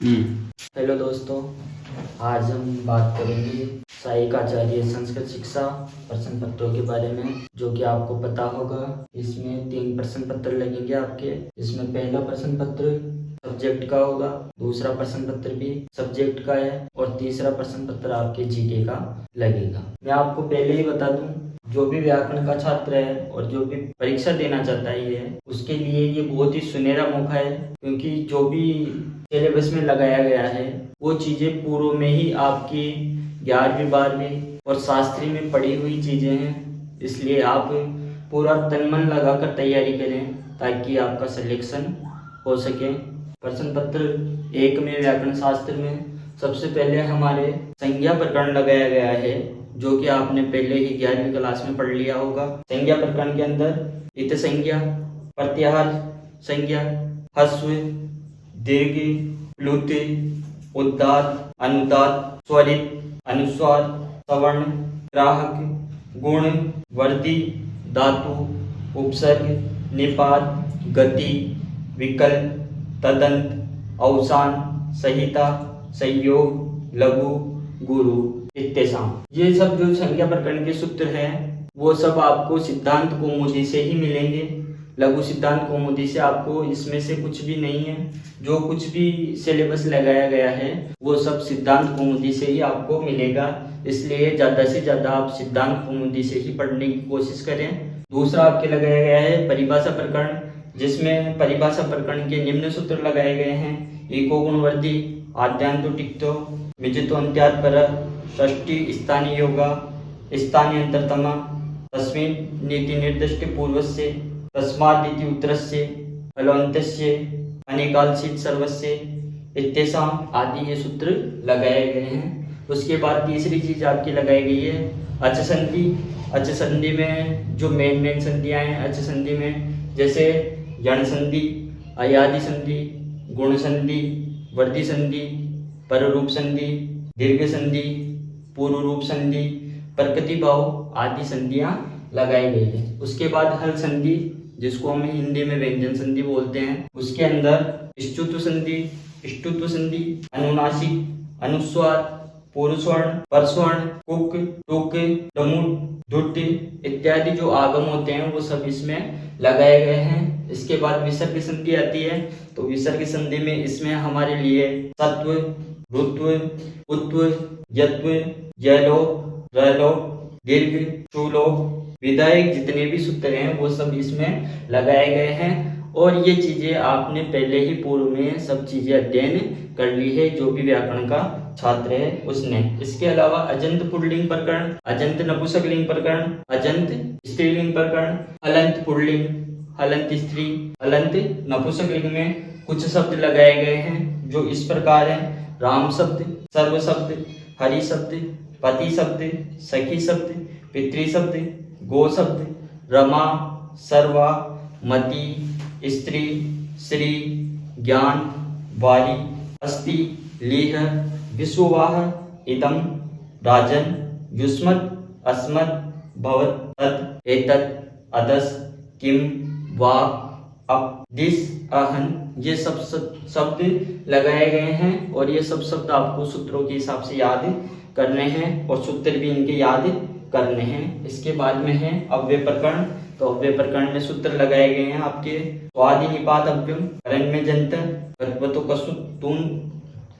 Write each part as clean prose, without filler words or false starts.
Hello दोस्तों, आज हम बात करेंगे सहायिकाचार्य संस्कृत शिक्षा प्रश्न पत्रों के बारे में। जो कि आपको पता होगा, इसमें 3 प्रश्न पत्र लगेंगे आपके। इसमें पहला प्रश्न पत्र सब्जेक्ट का होगा, दूसरा प्रश्न पत्र भी सब्जेक्ट का है और तीसरा प्रश्न पत्र आपके जीके का लगेगा। मैं आपको पहले ही बता दूं, जो भी व्याकरण का छात्र है और जो भी परीक्षा देना चाहता है उसके लिए ये बहुत ही सुनहरा मौका है, क्योंकि जो भी सिलेबस में लगाया गया है वो चीज़ें पूर्व में ही आपकी 11वीं 12वीं और शास्त्री में पढ़ी हुई चीज़ें हैं। इसलिए आप पूरा तन मन लगाकर तैयारी करें ताकि आपका सिलेक्शन हो सके। प्रश्न पत्र 1 में व्याकरण शास्त्र में सबसे पहले हमारे संज्ञा प्रकरण लगाया गया है, जो कि आपने पहले ही 11वीं क्लास में पढ़ लिया होगा। संज्ञा प्रकरण के अंदर इत संज्ञा, प्रत्याहार संज्ञा, ह्रस्व, दीर्घ, प्लुत, उदात्त, अनुदात्त, स्वरित, अनुस्वार, सवर्ण, ग्राहक, गुण, वर्दी, धातु, उपसर्ग, निपात, गति, विकल्प, तदंत, अवसान, संहिता, संयोग, लघु, गुरु, इत्तेसाम। ये सब जो संज्ञा प्रकरण के सूत्र हैं वो सब आपको सिद्धांत कौमुदी से ही मिलेंगे। लघु सिद्धांत कौमुदी से आपको इसमें से कुछ भी नहीं है। जो कुछ भी सिलेबस लगाया गया है वो सब सिद्धांत कौमुदी से ही आपको मिलेगा। इसलिए ज़्यादा से ज़्यादा आप सिद्धांत कौमुदी से ही पढ़ने की कोशिश करें। दूसरा आपके लगाया गया है परिभाषा प्रकरण, जिसमें परिभाषा प्रकरण के निम्न सूत्र लगाए गए हैं। एको गुणवर्दी, आद्यांतो टिक्तो, मिजितो अंत्यात् पर, षष्ठी स्थानीय योगा, स्थानीय अंतरतमा, तस्मिन् नीति निर्दिष्ट पूर्वस्य, तस्मात् इति उत्तरस्य, फलोऽन्तस्य, अनेकाल्सित सर्वस्य, इत्तेषाम् आदि ये सूत्र लगाए गए हैं। उसके बाद तीसरी चीज आपकी लगाई गई है अच संधि। अच संधि में जो मेन संधियां हैं अच संधि में, जैसे यण संधि, अयादि संधि, गुण संधि, वर्धी संधि, पररूप संधि, दीर्घ संधि, पूर्व रूप संधि, प्रकृति भाव आदि संधियां लगाई गई है। उसके बाद हल संधि, जिसको हम हिंदी में व्यंजन संधि बोलते हैं, उसके अंदर ष्टुत्व संधि, ष्टुत्व संधि, अनुनासिक, अनुस्वार, पूर्वस्वर्ण, परस्वर्ण, कुक, टुक, डमुट, धुट इत्यादि जो आगम होते हैं वो सब इसमें लगाए गए हैं। इसके बाद विसर्ग संधि आती है, तो विसर्ग संधि में इसमें हमारे लिए सत्व, ऋत्व, उत्व, यत्व, यलोप, रलोप, दीर्घ, चूलोप, विधायक जितने भी सूत्र हैं वो सब इसमें लगाए गए हैं। और ये चीजें आपने पहले ही पूर्व में सब चीजें अध्ययन कर ली है, जो भी व्याकरण का छात्र है उसने। इसके अलावा अजंत पुल्लिंग प्रकरण, अजंत नपुंसकलिंग प्रकरण, अजंत स्त्रीलिंग प्रकरण, हलंत पुल्लिंग, हलंत स्त्री, हलंत नपुंसकलिंग में कुछ शब्द लगाए गए हैं जो इस प्रकार हैं। राम शब्द, सर्व शब्द, हरि शब्द, पति शब्द, सखी शब्द, पितृ शब्द, गो शब्द, रमा, सर्वा, मति, स्त्री, श्री, ज्ञान, वारी, अस्ति, लीह, विश्ववाह, इदम, राजन, युष्मत्, अस्मत्, भवत्, तत्, एतत्, अदस, किम, वा, अप, दिस, अहन, ये सब शब्द लगाए गए हैं। और ये सब शब्द आपको सूत्रों के हिसाब से याद करने हैं और सूत्र भी इनके याद करने हैं। इसके बाद में है अव्यय प्रकरण, तो अव्यय प्रकरण में सूत्र लगाए गए हैं आपके स्वादि निपात अव्यम, करण में जंत, कत्वतो कसु तुम,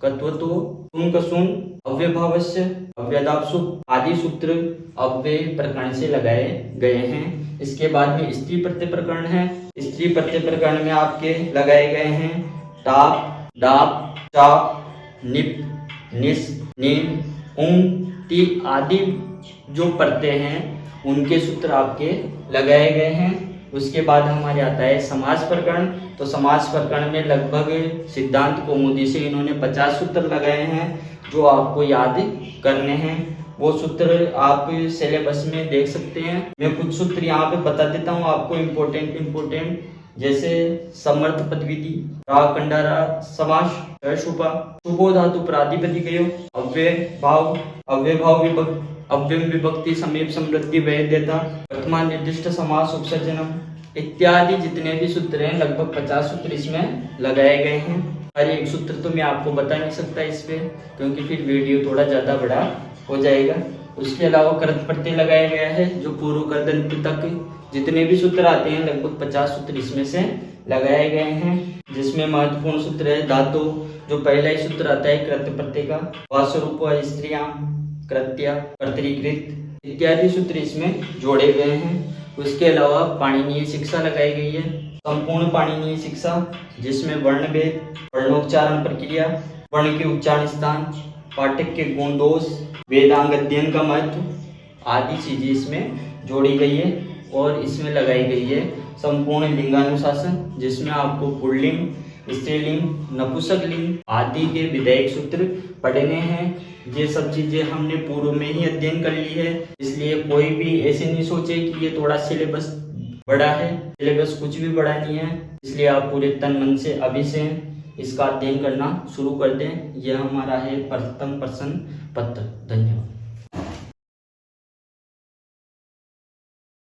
कत्वतो तुम कसुन, अव्यय भावस्य, अव्यदाप्सु आदि सूत्र अव्यय प्रकरण से लगाए गए हैं। इसके बाद में स्त्री प्रत्यय प्रकरण है। स्त्री प्रत्यय प्रकरण में आपके लगाए गए हैं टाप, डाप, चाप, निप, निस, नीम, उंग, ती आदि जो प्रत्यय हैं उनके सूत्र आपके लगाए गए हैं। उसके बाद हमारे आता है समास प्रकरण, तो समास प्रकरण में लगभग सिद्धांत कौमुदी से इन्होंने 50 सूत्र लगाए हैं जो आपको याद करने हैं। वो सूत्र आप सिलेबस में देख सकते हैं। मैं कुछ सूत्र यहाँ पे बता देता हूँ आपको इम्पोर्टेंट, जैसे समर्थ पदविधि, राग कंडारा समास, शुभा, शुभो धातु प्रातिपदिकयो, अव्यय भाव विभक्ति, अव्यम विभक्ति, समीप समृद्धि, वैधता, प्रथमा निर्दिष्ट समास, उपसर्जनम इत्यादि जितने भी सूत्र हैं लगभग 50 सूत्र इसमें लगाए गए हैं। हर एक सूत्र तो मैं आपको बता नहीं सकता इस पे, क्योंकि फिर वीडियो थोड़ा ज़्यादा बड़ा हो जाएगा। उसके अलावा कृत प्रत्यय लगाया गया है, जो पूर्व कर्दंत तक जितने भी सूत्र आते हैं लगभग 50 सूत्र इसमें से लगाए गए हैं, जिसमें महत्वपूर्ण सूत्र है धातु। जो पहला ही सूत्र आता है कृत प्रत्यय का, वास्वरूप स्त्रियां, कृत्या, कर्तरीकृत इत्यादि सूत्र इसमें जोड़े गए हैं। उसके अलावा पाणिनीय शिक्षा लगाई गई है, संपूर्ण पाणिनीय शिक्षा, जिसमें वर्ण भेद, वर्णोच्चारण प्रक्रिया, वर्ण के उच्चारण स्थान, पाठक के गुण दोष, वेदांग अध्ययन का महत्व आदि चीजें इसमें जोड़ी गई है। और इसमें लगाई गई है संपूर्ण लिंगानुशासन, जिसमें आपको पुल्लिंग, स्त्रीलिंग, नपुंसकलिंग आदि के विधायक सूत्र पढ़ने हैं। ये सब चीजें हमने पूर्व में ही अध्ययन कर ली है, इसलिए कोई भी ऐसे नहीं सोचे कि ये थोड़ा सिलेबस बड़ा है। सिलेबस कुछ भी बड़ा नहीं है, इसलिए आप पूरे तन मन से अभी से इसका अध्ययन करना शुरू कर दें। यह हमारा है प्रथम प्रश्न पत्र। धन्यवाद।